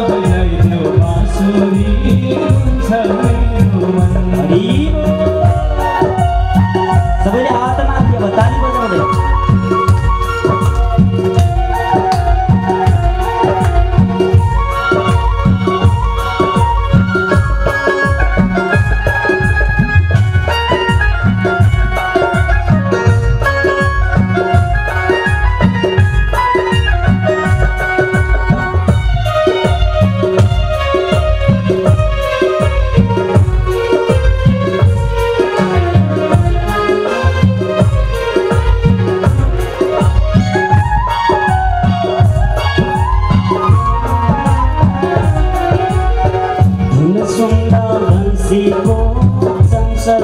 बजाइदेऊ बाँसुरी रुन्छ मेरो मन। सबैले हात माथि अब ताली बजाउँदै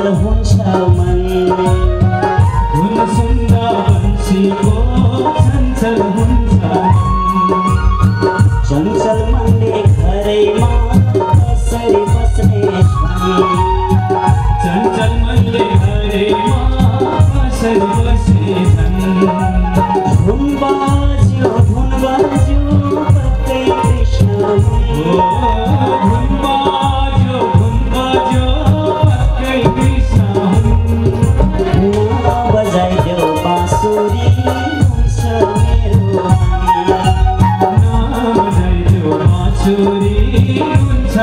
चञ्चल हुन्छ मन धुन सुन्दा बन्सीको चञ्चल हुन्छ चञ्चल मनले घरैमा कसरी बस्ने चञ्चल मनले घरैमा कसरी बस्नेछन् धुन बाज्यो पक्कै कृष्ण धुन बाज्यो पक्कै कृष्ण बजाइदेऊ बाँसुरी हुन्छ मेरो बजाइदेऊ बाँसुरी हुन्छ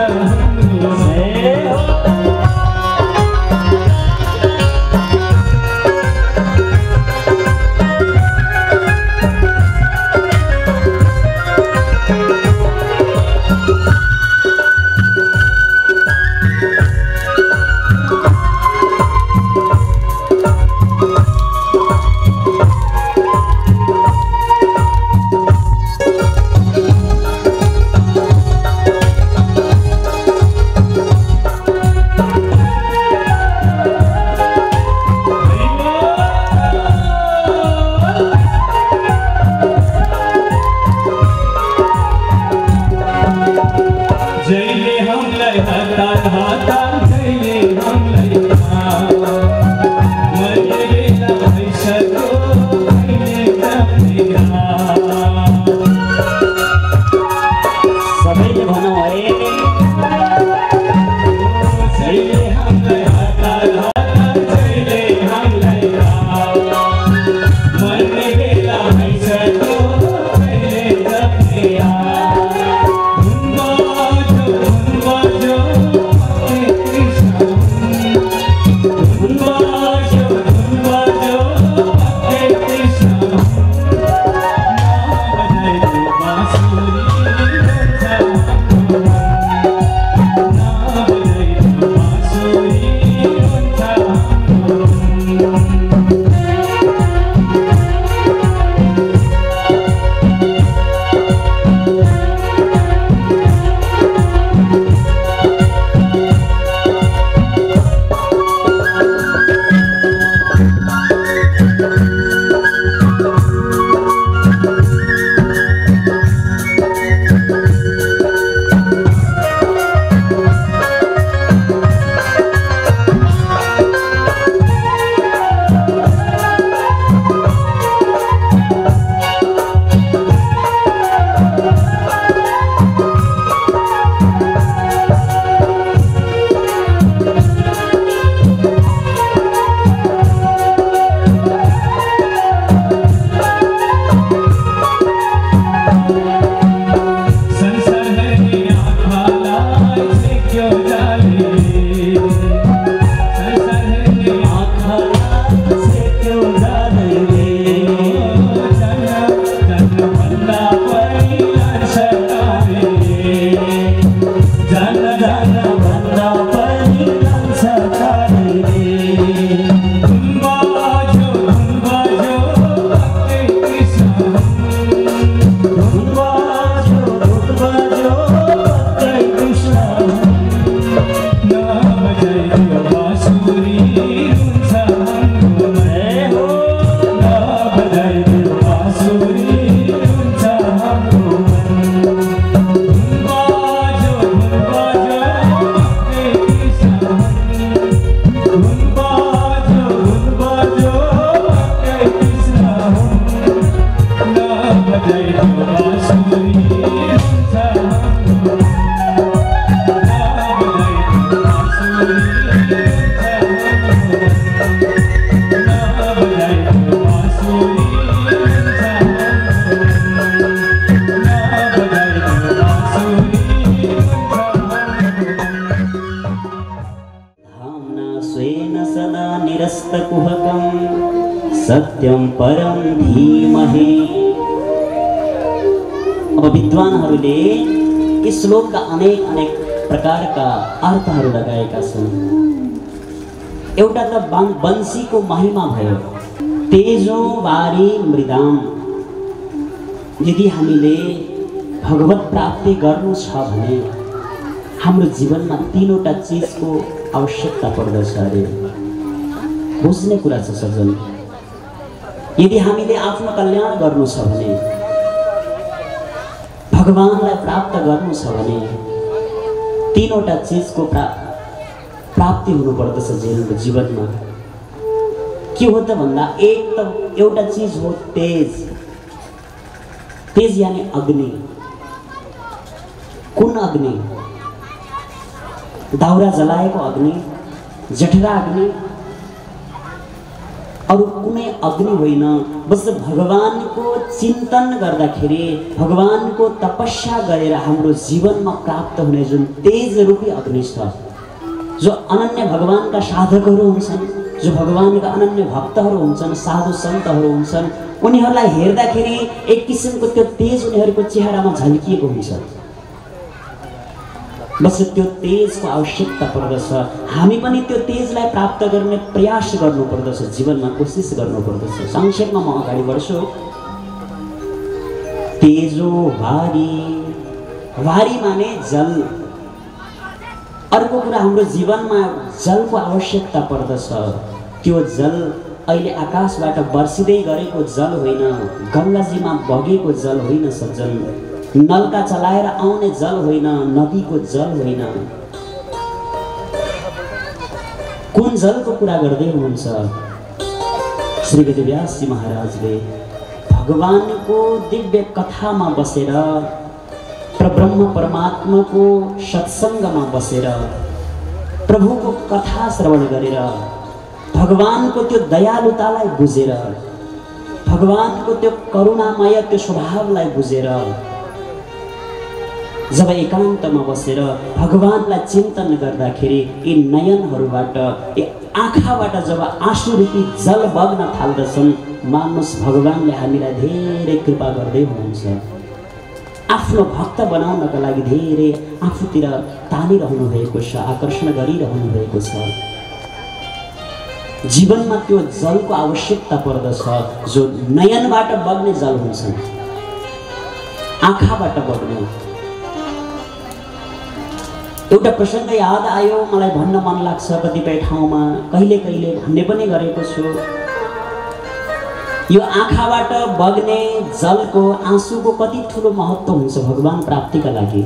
जैले हमलाई हतार हतार जैले हमलाई मैले बेला भइसक्यो अहिले तप्नेमा सबैले भनौँ है जैले हमलाई हतार हतार जैले हमलाई मैले बेला भइसक्यो अहिले तप्नेमा सत्यम परम धीमहि। अब विद्वानहरूले यस श्लोकका अनेक अनेक प्रकारका अर्थहरू लगाएका छन्। एउटा त वंशीको महिमा भयो, तेजो वारी मृदाम। यदि हामीले भगवत प्राप्ति गर्नु छ भने हाम्रो जीवनमा तीनवटा चीजको आवश्यकता पर्दछ अरे। बुझ्ने कुरा छ सज्जन, यदि हामीले आफ्नो कल्याण गर्नु छ भने, भगवानलाई प्राप्त गर्नु छ भने तीनवटा चिजको प्राप्ति हुनु पर्दछ जीवनमा। के हो त भन्दा एक त एउटा चिज हो तेज। तेज यानी अग्नि। कुन अग्नि? दाउरा जलाएको अग्नि, जठरा अग्नि, अरु कुनै अग्नि होइन। बस भगवानको चिन्तन गर्दाखेरि, भगवानको तपस्या गरेर हाम्रो जीवनमा प्राप्त हुने जुन तेज रूपी अग्नि छ, जो अनन्य भगवानका साधकहरू हुन्छन्, जो भगवानका अनन्य भक्तहरू हुन्छन्, साधु सन्तहरू हुन्छन्, उनीहरूलाई हेर्दाखेरि एक किसिमको त्यो तेज उनीहरूको चेहरामा झल्किएको हुन्छ। बस त्यो तेजको आवश्यकता पर्दछ। हामी पनि त्यो तेजलाई प्राप्त गर्ने प्रयास गर्नु पर्दछ, जीवनमा कोसिस गर्नु पर्दछ। संक्षेपमा म अगाडि बढ्छु। तेजो भारी, भारी माने जल। अर्को कुरा, हाम्रो जीवनमा जलको आवश्यकता पर्दछ। त्यो जल अहिले आकाशबाट बर्सिँदै गरेको जल होइन, गङ्गाजीमा बगेको जल होइन सज्जन, नलका चलाएर आउने जल होइन, नदीको जल होइन। कुन जलको कुरा गर्दै हुनुहुन्छ? श्री वेदव्यासजी महाराजले भगवानको दिव्य कथामा बसेर, ब्रह्म परमात्माको सत्सङ्गमा बसेर, प्रभुको कथा श्रवण गरेर, भगवानको त्यो दयालुतालाई बुझेर, भगवानको त्यो करुणामय त्यो स्वभावलाई बुझेर, जब एकान्तमा बसेर भगवानलाई चिन्तन गर्दाखेरि यी नयनहरूबाट, यी आँखाबाट जब आँसु रूपी जल बग्न थाल्दछन्, मानुस भगवानले हामीलाई धेरै कृपा गर्दै हुनुहुन्छ। आफ्नो भक्त बनाउनका लागि धेरै आफूतिर तानिरहनु भएको छ, आकर्षण गरिरहनु भएको छ। जीवनमा त्यो जलको आवश्यकता पर्दछ, जो नयनबाट बग्ने जल हुन्छन्, आँखाबाट बग्ने। एउटा प्रसङ्ग याद आयो, मलाई भन्न मन लाग्छ कतिपय ठाउँमा, कहिले कहिले भन्ने पनि गरेको छु। यो आँखाबाट बग्ने जलको, आँसुको कति ठुलो महत्त्व हुन्छ भगवान प्राप्तिका लागि।